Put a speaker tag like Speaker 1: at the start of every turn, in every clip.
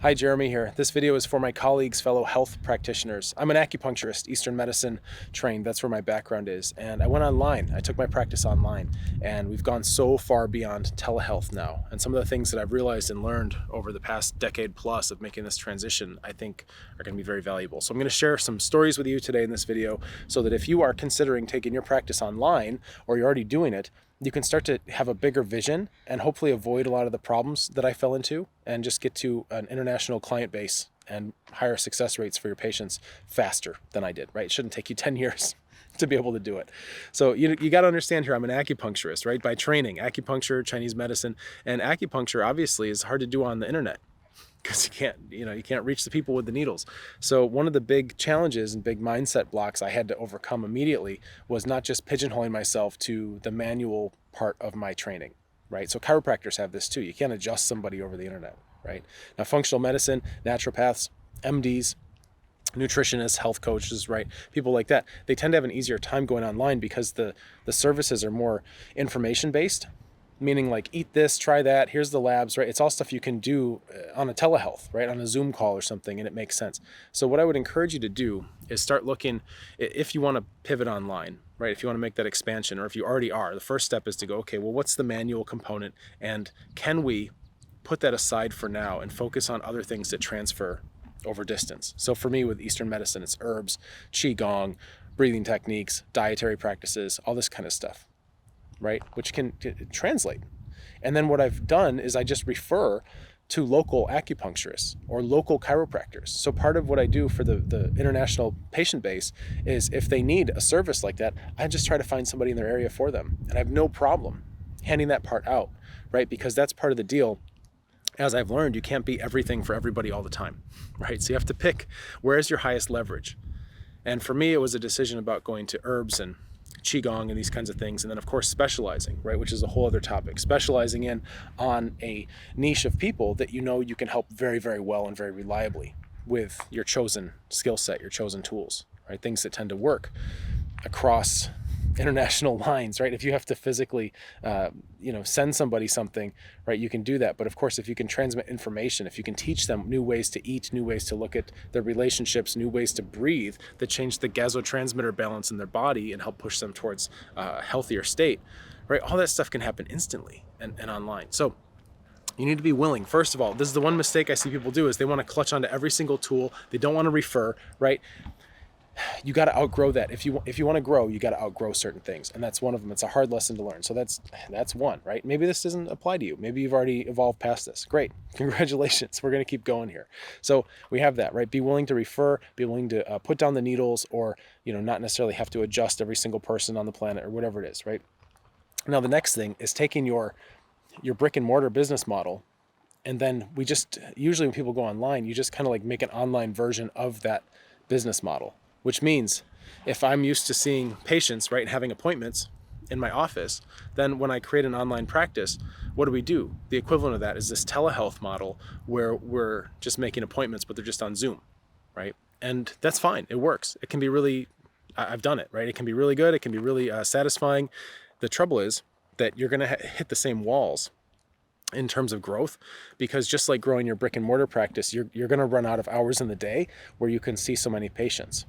Speaker 1: Hi, Jeremy here. This video is for my colleagues, fellow health practitioners. I'm an acupuncturist, Eastern medicine trained. That's where my background is. And I went online. I took my practice online. And we've gone so far beyond telehealth now. And some of the things that I've realized and learned over the past decade plus of making this transition, I think are going to be very valuable. So I'm going to share some stories with you today in this video so that if you are considering taking your practice online or you're already doing it, you can start to have a bigger vision and hopefully avoid a lot of the problems that I fell into and just get to an international client base and higher success rates for your patients faster than I did, right? It shouldn't take you 10 years to be able to do it. So you got to understand here, I'm an acupuncturist, right? By training, acupuncture, Chinese medicine, and acupuncture obviously is hard to do on the internet, because you can't reach the people with the needles. So one of the big challenges and big mindset blocks I had to overcome immediately was not just pigeonholing myself to the manual part of my training, right? So chiropractors have this too. You can't adjust somebody over the internet, right? Now, functional medicine, naturopaths, MDs, nutritionists, health coaches, right? People like that, they tend to have an easier time going online because the services are more information based. Meaning like, eat this, try that, here's the labs, right? It's all stuff you can do on a telehealth, right? On a Zoom call or something, and it makes sense. So what I would encourage you to do is start looking, if you want to pivot online, right? If you want to make that expansion, or if you already are, the first step is to go, okay, well, what's the manual component? And can we put that aside for now and focus on other things that transfer over distance? So for me with Eastern medicine, it's herbs, qigong, breathing techniques, dietary practices, all this kind of stuff, right? Which can translate. And then what I've done is I just refer to local acupuncturists or local chiropractors. So part of what I do for the international patient base is if they need a service like that, I just try to find somebody in their area for them. And I have no problem handing that part out, right? Because that's part of the deal. As I've learned, you can't be everything for everybody all the time, right? So you have to pick where's your highest leverage. And for me, it was a decision about going to herbs and qigong and these kinds of things, and then of course specializing, right, which is a whole other topic, specializing in on a niche of people that you know you can help very, very well and very reliably with your chosen skill set, your chosen tools, right? Things that tend to work across international lines, right? If you have to physically send somebody something, right, you can do that. But of course, if you can transmit information, if you can teach them new ways to eat, new ways to look at their relationships, new ways to breathe that change the gasotransmitter balance in their body and help push them towards a healthier state, right? All that stuff can happen instantly and online. So you need to be willing. First of all, this is the one mistake I see people do, is they want to clutch onto every single tool. They don't want to refer, right? You got to outgrow that. If you want to grow, you got to outgrow certain things, and that's one of them. It's a hard lesson to learn. So that's one, right? Maybe this doesn't apply to you. Maybe you've already evolved past this. Great, congratulations. We're going to keep going here. So we have that, right? Be willing to refer. Be willing to put down the needles, or not necessarily have to adjust every single person on the planet or whatever it is, right? Now the next thing is taking your brick and mortar business model, and then usually when people go online, you just kind of like make an online version of that business model. Which means if I'm used to seeing patients, right, and having appointments in my office, then when I create an online practice, what do? The equivalent of that is this telehealth model where we're just making appointments, but they're just on Zoom, right? And that's fine. It works. It can be really, I've done it, right? It can be really good. It can be really satisfying. The trouble is that you're going to hit the same walls in terms of growth, because just like growing your brick and mortar practice, you're going to run out of hours in the day where you can see so many patients.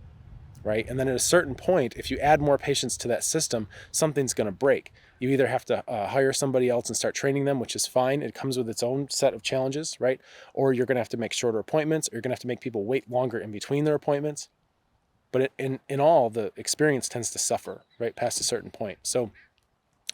Speaker 1: Right? And then at a certain point, if you add more patients to that system, something's going to break. You either have to hire somebody else and start training them, which is fine. It comes with its own set of challenges, right? Or you're going to have to make shorter appointments, or you're going to have to make people wait longer in between their appointments. But in all, the experience tends to suffer, right, past a certain point. So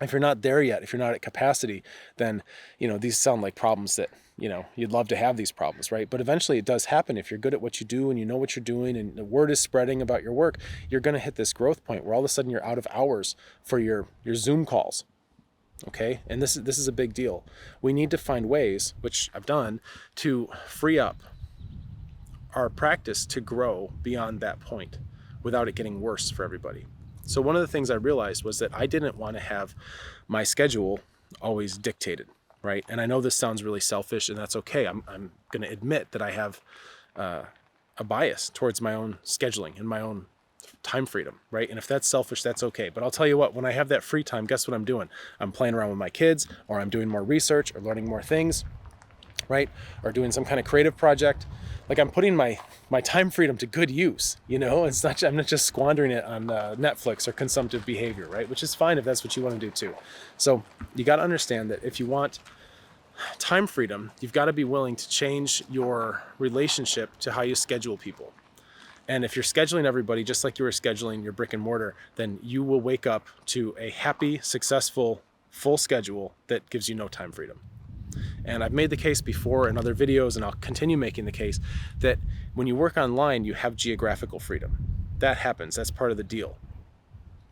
Speaker 1: if you're not there yet, if you're not at capacity, then, these sound like problems that, you'd love to have these problems, right? But eventually it does happen. If you're good at what you do and you know what you're doing and the word is spreading about your work, you're going to hit this growth point where all of a sudden you're out of hours for your Zoom calls. Okay. And this is a big deal. We need to find ways, which I've done, to free up our practice to grow beyond that point without it getting worse for everybody. So one of the things I realized was that I didn't want to have my schedule always dictated, right? And I know this sounds really selfish, and that's okay. I'm going to admit that I have a bias towards my own scheduling and my own time freedom, right? And if that's selfish, that's okay. But I'll tell you what, when I have that free time, guess what I'm doing? I'm playing around with my kids, or I'm doing more research or learning more things. right? Or doing some kind of creative project. Like I'm putting my time freedom to good use, it's not, I'm not just squandering it on Netflix or consumptive behavior, right? Which is fine if that's what you want to do too. So you got to understand that if you want time freedom, you've got to be willing to change your relationship to how you schedule people. And if you're scheduling everybody just like you were scheduling your brick and mortar, then you will wake up to a happy, successful, full schedule that gives you no time freedom. And I've made the case before in other videos, and I'll continue making the case, that when you work online, you have geographical freedom. That happens. That's part of the deal,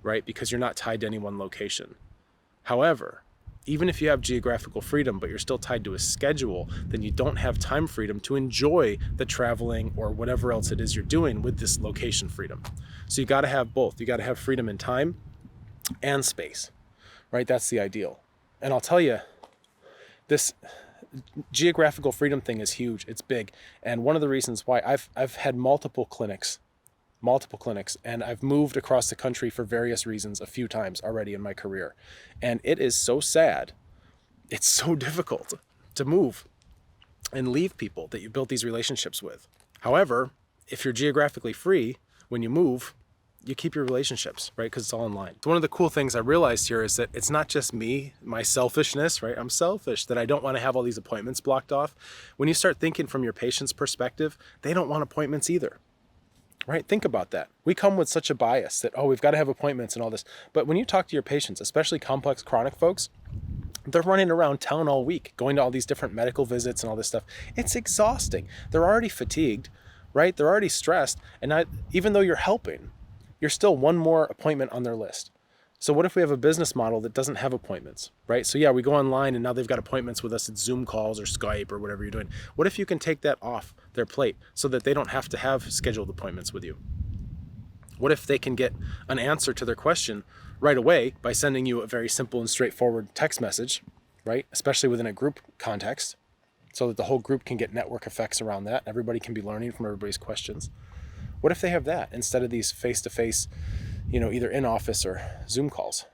Speaker 1: right? Because you're not tied to any one location. However, even if you have geographical freedom, but you're still tied to a schedule, then you don't have time freedom to enjoy the traveling or whatever else it is you're doing with this location freedom. So you got to have both. You got to have freedom in time and space, right? That's the ideal. And I'll tell you, this geographical freedom thing is huge. It's big. And one of the reasons why I've had multiple clinics, and I've moved across the country for various reasons a few times already in my career. And it is so sad. It's so difficult to move and leave people that you built these relationships with. However, if you're geographically free, when you move, you keep your relationships, right? Because it's all online. One of the cool things I realized here is that it's not just me, my selfishness, right? I'm selfish that I don't want to have all these appointments blocked off. When you start thinking from your patient's perspective, they don't want appointments either, right? Think about that. We come with such a bias that, oh, we've got to have appointments and all this. But when you talk to your patients, especially complex chronic folks, they're running around town all week, going to all these different medical visits and all this stuff. It's exhausting. They're already fatigued, right? They're already stressed. And even though you're helping, you're still one more appointment on their list. So what if we have a business model that doesn't have appointments, right? So yeah, we go online and now they've got appointments with us at Zoom calls or Skype or whatever you're doing. What if you can take that off their plate so that they don't have to have scheduled appointments with you? What if they can get an answer to their question right away by sending you a very simple and straightforward text message, right? Especially within a group context, so that the whole group can get network effects around that. Everybody can be learning from everybody's questions. What if they have that instead of these face-to-face, either in office or Zoom calls?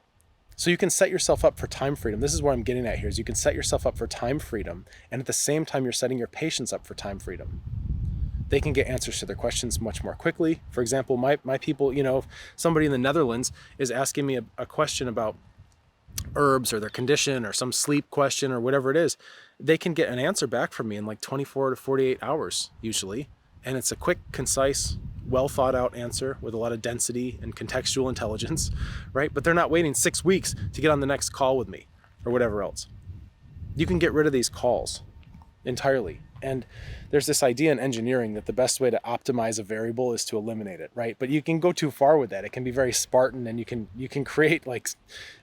Speaker 1: So you can set yourself up for time freedom. This is what I'm getting at here, is you can set yourself up for time freedom, and at the same time you're setting your patients up for time freedom. They can get answers to their questions much more quickly. For example, my people, if somebody in the Netherlands is asking me a question about herbs or their condition or some sleep question or whatever it is, they can get an answer back from me in like 24 to 48 hours usually. And it's a quick, concise, well thought out answer with a lot of density and contextual intelligence, right? But they're not waiting 6 weeks to get on the next call with me or whatever else. You can get rid of these calls entirely. And there's this idea in engineering that the best way to optimize a variable is to eliminate it, right? But you can go too far with that. It can be very Spartan, and you can create like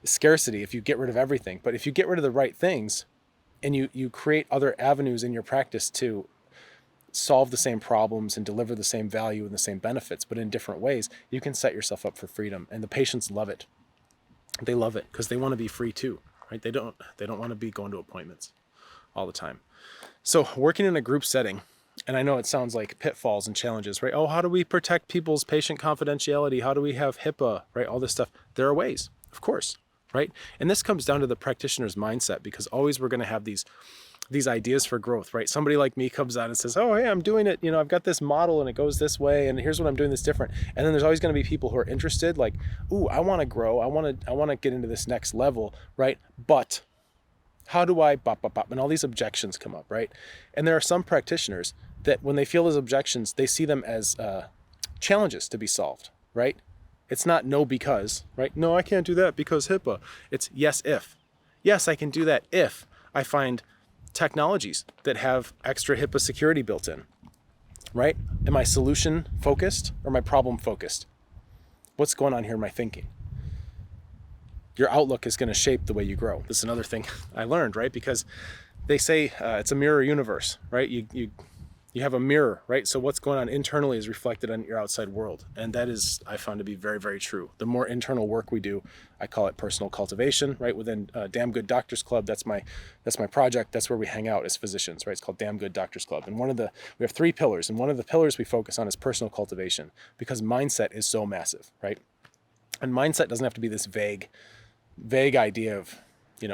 Speaker 1: scarcity if you get rid of everything. But if you get rid of the right things and you create other avenues in your practice to solve the same problems and deliver the same value and the same benefits, but in different ways, you can set yourself up for freedom. And the patients love it. They love it because they want to be free too, right? They don't want to be going to appointments all the time. So working in a group setting, and I know it sounds like pitfalls and challenges, right? Oh, how do we protect people's patient confidentiality? How do we have HIPAA, right? All this stuff. There are ways, of course, right? And this comes down to the practitioner's mindset, because always we're going to have these ideas for growth, right? Somebody like me comes out and says, oh, hey, I'm doing it. I've got this model and it goes this way, and here's what I'm doing that's different. And then there's always going to be people who are interested, like, ooh, I want to grow. I want to get into this next level, right? But how do I, and all these objections come up, right? And there are some practitioners that when they feel those objections, they see them as challenges to be solved, right? It's not no because, right? No, I can't do that because HIPAA. It's yes if. Yes, I can do that if I find technologies that have extra HIPAA security built in, right? Am I solution focused or am I problem focused? What's going on here in my thinking? Your outlook is going to shape the way you grow. This is another thing I learned, right? Because they say it's a mirror universe, right? You have a mirror, right? So what's going on internally is reflected on your outside world. And that is, I found to be very, very true. The more internal work we do, I call it personal cultivation, right? Within Damn Good Doctors Club, that's my project. That's where we hang out as physicians, right? It's called Damn Good Doctors Club. And we have 3 pillars. And one of the pillars we focus on is personal cultivation, because mindset is so massive, right? And mindset doesn't have to be this vague idea of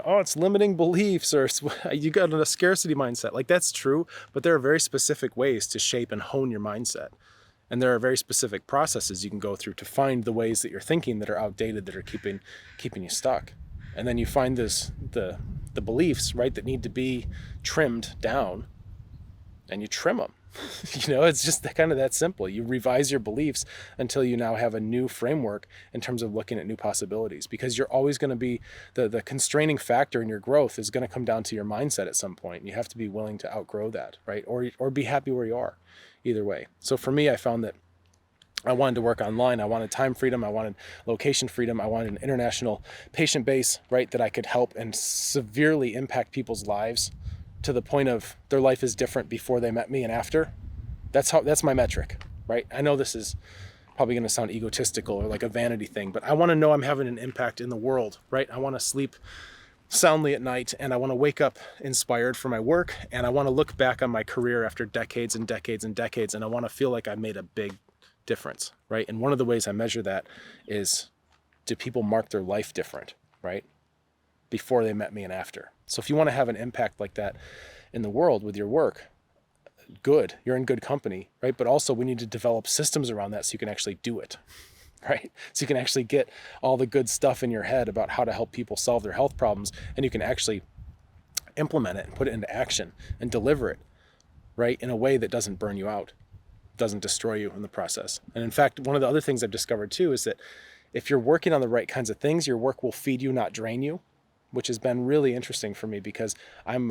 Speaker 1: Oh, it's limiting beliefs, or you got a scarcity mindset. Like, that's true, but there are very specific ways to shape and hone your mindset. And there are very specific processes you can go through to find the ways that you're thinking that are outdated, that are keeping you stuck. And then you find the beliefs, right, that need to be trimmed down, and you trim them. It's just kind of that simple. You revise your beliefs until you now have a new framework in terms of looking at new possibilities, because you're always going to be the constraining factor in your growth is going to come down to your mindset at some point. You have to be willing to outgrow that, right? Or be happy where you are, either way. So for me, I found that I wanted to work online. I wanted time freedom. I wanted location freedom. I wanted an international patient base, right, that I could help and severely impact people's lives to the point of their life is different before they met me and after. That's my metric, right? I know this is probably going to sound egotistical or like a vanity thing, but I want to know I'm having an impact in the world, right? I want to sleep soundly at night, and I want to wake up inspired for my work, and I want to look back on my career after decades and decades and decades, and I want to feel like I made a big difference, right? And one of the ways I measure that is, do people mark their life different, right, before they met me and after? So if you want to have an impact like that in the world with your work, good, you're in good company, right? But also we need to develop systems around that so you can actually do it, right? So you can actually get all the good stuff in your head about how to help people solve their health problems, and you can actually implement it and put it into action and deliver it, right, in a way that doesn't burn you out, doesn't destroy you in the process. And in fact, one of the other things I've discovered too is that if you're working on the right kinds of things, your work will feed you, not drain you, which has been really interesting for me, because I'm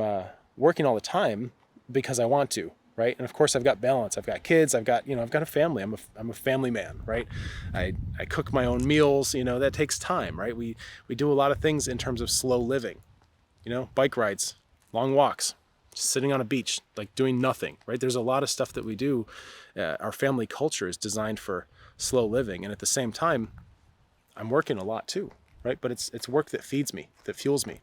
Speaker 1: working all the time because I want to, right? And of course I've got balance. I've got kids. I've got a family. I'm a family man, right? I cook my own meals. That takes time, right? We do a lot of things in terms of slow living, bike rides, long walks, sitting on a beach, like doing nothing, right? There's a lot of stuff that we do. Our family culture is designed for slow living. And at the same time, I'm working a lot too, right? But it's work that feeds me, that fuels me,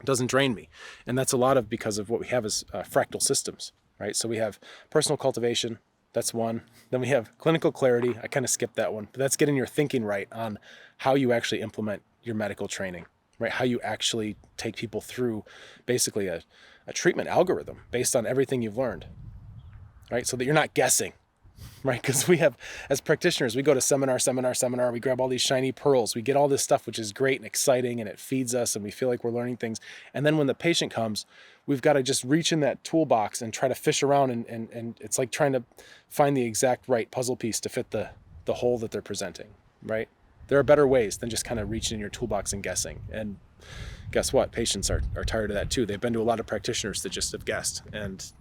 Speaker 1: doesn't drain me. And that's a lot of because of what we have is fractal systems, right? So we have personal cultivation, that's one. Then we have clinical clarity. I kind of skipped that one, but that's getting your thinking right on how you actually implement your medical training, right? How you actually take people through basically a treatment algorithm based on everything you've learned, right? So that you're not guessing, right? Because we have, as practitioners, we go to seminar, we grab all these shiny pearls, we get all this stuff, which is great and exciting, and it feeds us, and we feel like we're learning things. And then when the patient comes, we've got to just reach in that toolbox and try to fish around, and it's like trying to find the exact right puzzle piece to fit the hole that they're presenting, right? There are better ways than just kind of reaching in your toolbox and guessing. And guess what? Patients are tired of that too. They've been to a lot of practitioners that just have guessed, and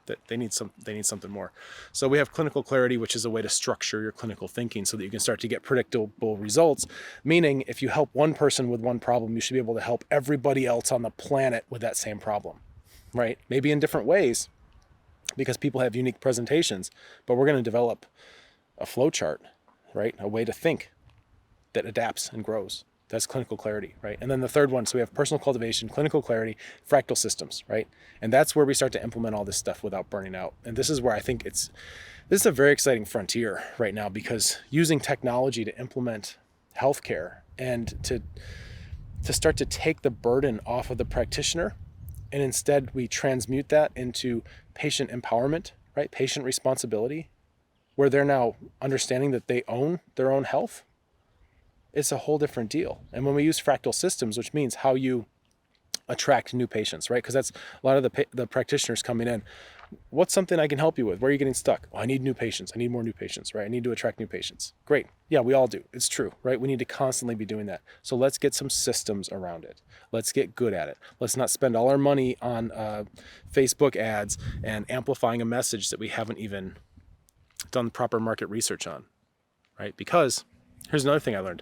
Speaker 1: that they need something more. So we have clinical clarity, which is a way to structure your clinical thinking so that you can start to get predictable results. Meaning, if you help one person with one problem, you should be able to help everybody else on the planet with that same problem, right? Maybe in different ways, because people have unique presentations, but we're going to develop a flow chart, right? A way to think that adapts and grows. That's clinical clarity, right? And then the third one, so we have personal cultivation, clinical clarity, fractal systems, right? And that's where we start to implement all this stuff without burning out. And this is where I think this is a very exciting frontier right now, because using technology to implement healthcare and to start to take the burden off of the practitioner, and instead we transmute that into patient empowerment, right? Patient responsibility, where they're now understanding that they own their own health. It's a whole different deal. And when we use fractal systems, which means how you attract new patients, right? Because that's a lot of the practitioners coming in. What's something I can help you with? Where are you getting stuck? Oh, I need new patients. I need more new patients, right? I need to attract new patients. Great. Yeah, we all do. It's true, right? We need to constantly be doing that. So let's get some systems around it. Let's get good at it. Let's not spend all our money on Facebook ads and amplifying a message that we haven't even done the proper market research on, right? Because here's another thing I learned.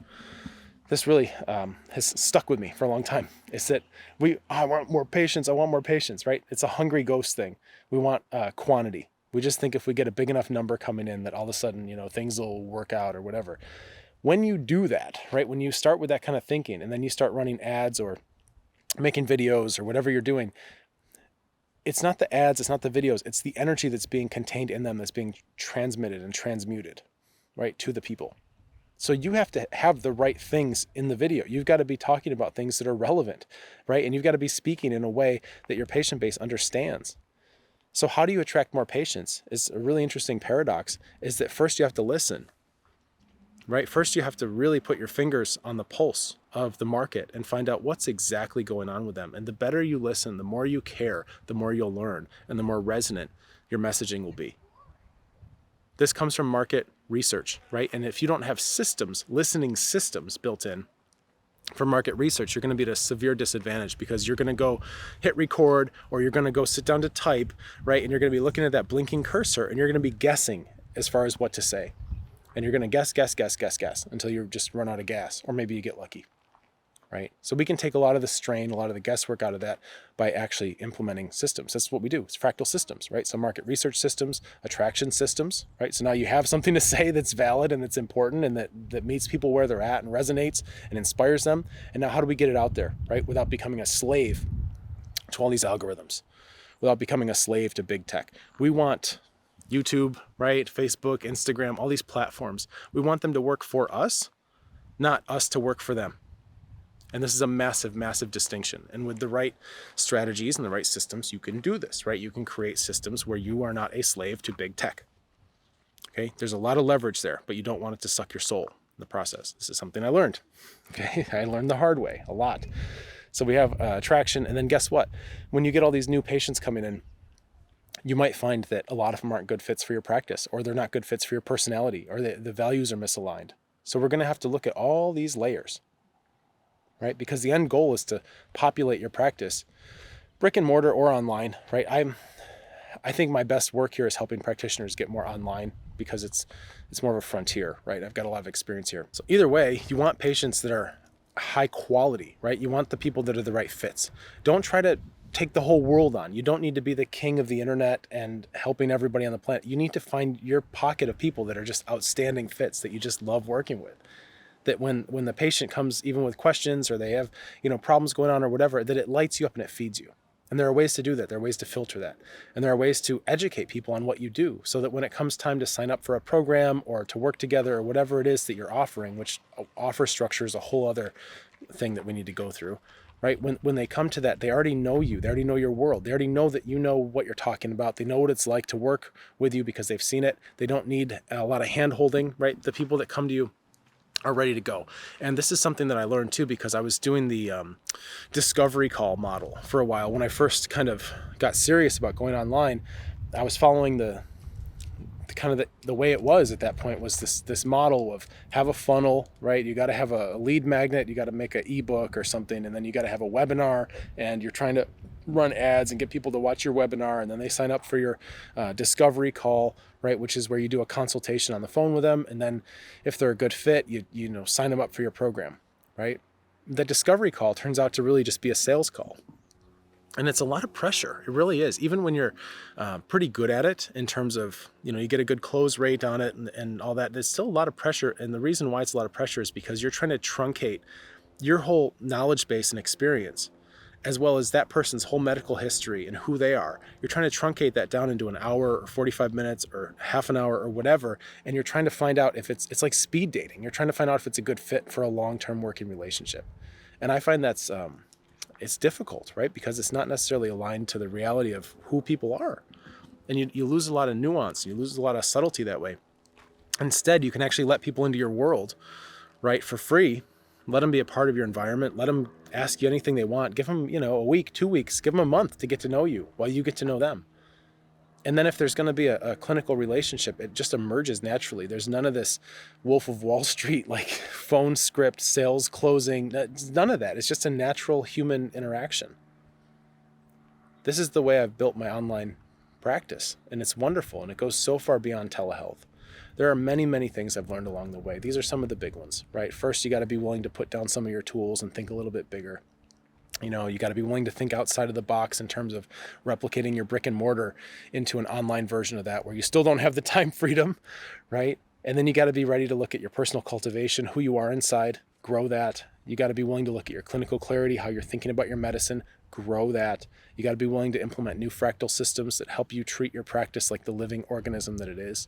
Speaker 1: This really has stuck with me for a long time. Is that I want more patients. I want more patients, right? It's a hungry ghost thing. We want quantity. We just think if we get a big enough number coming in that all of a sudden, things will work out or whatever. When you do that, right? When you start with that kind of thinking, and then you start running ads or making videos or whatever you're doing, it's not the ads, it's not the videos, it's the energy that's being contained in them that's being transmitted and transmuted, right, to the people. So you have to have the right things in the video. You've got to be talking about things that are relevant, right? And you've got to be speaking in a way that your patient base understands. So how do you attract more patients? Is a really interesting paradox, is that first you have to listen, right? First you have to really put your fingers on the pulse of the market and find out what's exactly going on with them. And the better you listen, the more you care, the more you'll learn, and the more resonant your messaging will be. This comes from market research, right? And if you don't have systems, listening systems built in for market research, you're going to be at a severe disadvantage, because you're going to go hit record, or you're going to go sit down to type, right? And you're going to be looking at that blinking cursor, and you're going to be guessing as far as what to say. And you're going to guess until you just run out of gas, or maybe you get lucky. Right? So we can take a lot of the strain, a lot of the guesswork out of that by actually implementing systems. That's what we do. It's fractal systems, right? So market research systems, attraction systems, right? So now you have something to say that's valid and that's important and that meets people where they're at and resonates and inspires them. And now how do we get it out there, right? Without becoming a slave to all these algorithms, without becoming a slave to big tech. We want YouTube, right? Facebook, Instagram, all these platforms. We want them to work for us, not us to work for them. And this is a massive, massive distinction. And with the right strategies and the right systems, you can do this, right? You can create systems where you are not a slave to big tech. Okay? There's a lot of leverage there, but you don't want it to suck your soul in the process. This is something I learned. Okay? I learned the hard way a lot. So we have attraction, and then guess what? When you get all these new patients coming in, you might find that a lot of them aren't good fits for your practice, or they're not good fits for your personality, or the values are misaligned. So we're going to have to look at all these layers, right? Because the end goal is to populate your practice, brick and mortar or online, right? I think my best work here is helping practitioners get more online, because it's more of a frontier, right? I've got a lot of experience here. So either way, you want patients that are high quality, right? You want the people that are the right fits. Don't try to take the whole world on. You don't need to be the king of the internet and helping everybody on the planet. You need to find your pocket of people that are just outstanding fits that you just love working with. That when the patient comes, even with questions, or they have, problems going on or whatever, that it lights you up and it feeds you. And there are ways to do that. There are ways to filter that. And there are ways to educate people on what you do, so that when it comes time to sign up for a program or to work together or whatever it is that you're offering, which offer structure is a whole other thing that we need to go through, right? When they come to that, they already know you. They already know your world. They already know that you know what you're talking about. They know what it's like to work with you because they've seen it. They don't need a lot of hand holding, right? The people that come to you are ready to go. And this is something that I learned too, because I was doing the discovery call model for a while. When I first kind of got serious about going online, I was following the way it was at that point, was this model of have a funnel, right? You got to have a lead magnet, you got to make an ebook or something, and then you got to have a webinar, and you're trying to run ads and get people to watch your webinar, and then they sign up for your discovery call, right? Which is where you do a consultation on the phone with them, and then if they're a good fit, you sign them up for your program, right? The discovery call turns out to really just be a sales call. And it's a lot of pressure. It really is. Even when you're pretty good at it, in terms of, you get a good close rate on it and all that, there's still a lot of pressure. And the reason why it's a lot of pressure is because you're trying to truncate your whole knowledge base and experience, as well as that person's whole medical history and who they are. You're trying to truncate that down into an hour or 45 minutes or half an hour or whatever. And you're trying to find out if it's like speed dating. You're trying to find out if it's a good fit for a long-term working relationship. And I find that's, it's difficult, right? Because it's not necessarily aligned to the reality of who people are. And you lose a lot of nuance. You lose a lot of subtlety that way. Instead, you can actually let people into your world, right, for free. Let them be a part of your environment. Let them ask you anything they want. Give them, a week, 2 weeks, give them a month to get to know you while you get to know them. And then if there's going to be a clinical relationship, it just emerges naturally. There's none of this Wolf of Wall Street, like phone script, sales closing, none of that. It's just a natural human interaction. This is the way I've built my online practice, and it's wonderful, and it goes so far beyond telehealth. There are many, many things I've learned along the way. These are some of the big ones, right? First, you got to be willing to put down some of your tools and think a little bit bigger. You got to be willing to think outside of the box in terms of replicating your brick and mortar into an online version of that, where you still don't have the time freedom, right? And then you got to be ready to look at your personal cultivation, who you are inside, grow that. You got to be willing to look at your clinical clarity, how you're thinking about your medicine, grow that. You got to be willing to implement new fractal systems that help you treat your practice like the living organism that it is,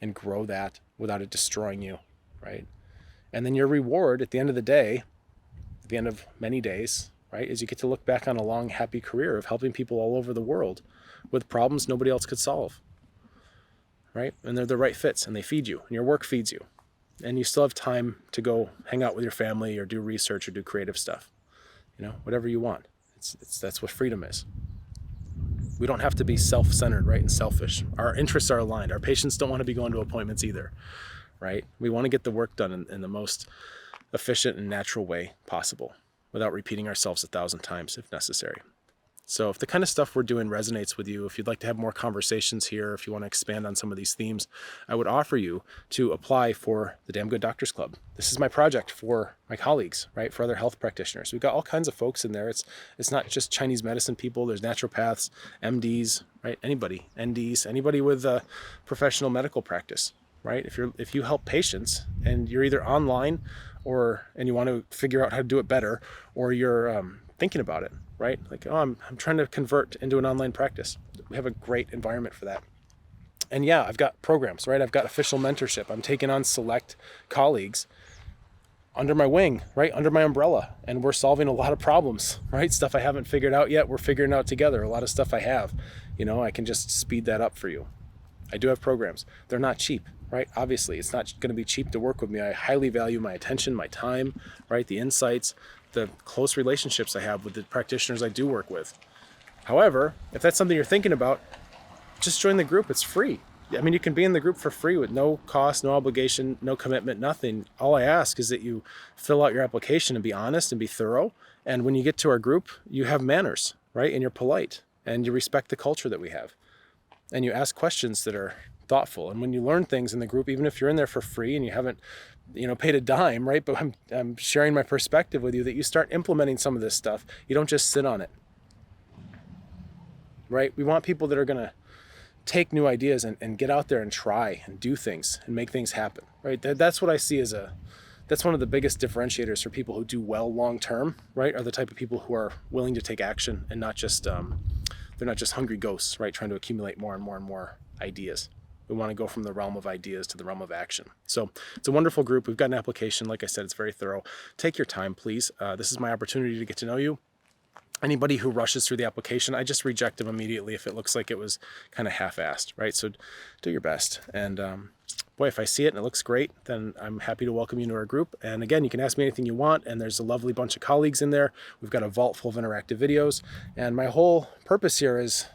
Speaker 1: and grow that without it destroying you, right? And then your reward at the end of the day, at the end of many days, right, is you get to look back on a long, happy career of helping people all over the world with problems nobody else could solve, right? And they're the right fits, and they feed you, and your work feeds you. And you still have time to go hang out with your family or do research or do creative stuff, whatever you want. That's what freedom is. We don't have to be self-centered, right, and selfish. Our interests are aligned. Our patients don't want to be going to appointments either, right? We want to get the work done in the most efficient and natural way possible without repeating ourselves 1,000 times if necessary. So if the kind of stuff we're doing resonates with you, if you'd like to have more conversations here, if you want to expand on some of these themes, I would offer you to apply for the Damn Good Doctors Club. This is my project for my colleagues, right? For other health practitioners. We've got all kinds of folks in there. It's not just Chinese medicine people. There's naturopaths, MDs, right? Anybody, NDs, anybody with a professional medical practice, right? If you help patients and you're either online and you want to figure out how to do it better, or you're thinking about it, right? Like, I'm trying to convert into an online practice. We have a great environment for that. And yeah, I've got programs, right? I've got official mentorship. I'm taking on select colleagues under my wing, right? Under my umbrella. And we're solving a lot of problems, right? Stuff I haven't figured out yet, we're figuring out together. A lot of stuff I have, I can just speed that up for you. I do have programs. They're not cheap, right? Obviously, it's not going to be cheap to work with me. I highly value my attention, my time, right? The insights, the close relationships I have with the practitioners I do work with. However, if that's something you're thinking about, just join the group. It's free. I mean, you can be in the group for free with no cost, no obligation, no commitment, nothing. All I ask is that you fill out your application and be honest and be thorough. And when you get to our group, you have manners, right? And you're polite and you respect the culture that we have. And you ask questions that are thoughtful. And when you learn things in the group, even if you're in there for free and you haven't, paid a dime, right? But I'm sharing my perspective with you that you start implementing some of this stuff. You don't just sit on it, right? We want people that are going to take new ideas and get out there and try and do things and make things happen, right? That's what I see that's one of the biggest differentiators for people who do well long-term, right? Are the type of people who are willing to take action and not just, they're not just hungry ghosts, right? Trying to accumulate more and more and more ideas. We want to go from the realm of ideas to the realm of action. So it's a wonderful group. We've got an application. Like I said, it's very thorough. Take your time, please. This is my opportunity to get to know you. Anybody who rushes through the application, I just reject them immediately if it looks like it was kind of half-assed, right? So do your best. And boy, if I see it and it looks great, then I'm happy to welcome you to our group. And again, you can ask me anything you want, and there's a lovely bunch of colleagues in there. We've got a vault full of interactive videos. And my whole purpose here is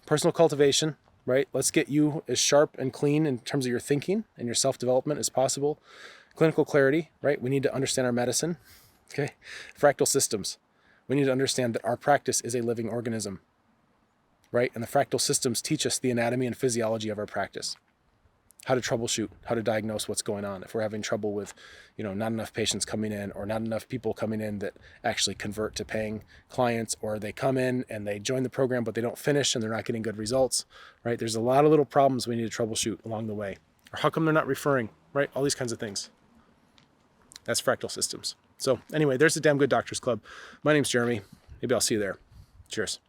Speaker 1: personal cultivation, right? Let's get you as sharp and clean in terms of your thinking and your self-development as possible. Clinical clarity, right? We need to understand our medicine, okay? Fractal systems. We need to understand that our practice is a living organism, right? And the fractal systems teach us the anatomy and physiology of our practice. How to troubleshoot, how to diagnose what's going on. If we're having trouble with, not enough patients coming in or not enough people coming in that actually convert to paying clients, or they come in and they join the program, but they don't finish and they're not getting good results, right? There's a lot of little problems we need to troubleshoot along the way. Or how come they're not referring, right? All these kinds of things. That's fractal systems. So anyway, there's the Damn Good Doctors Club. My name's Jeremy. Maybe I'll see you there. Cheers.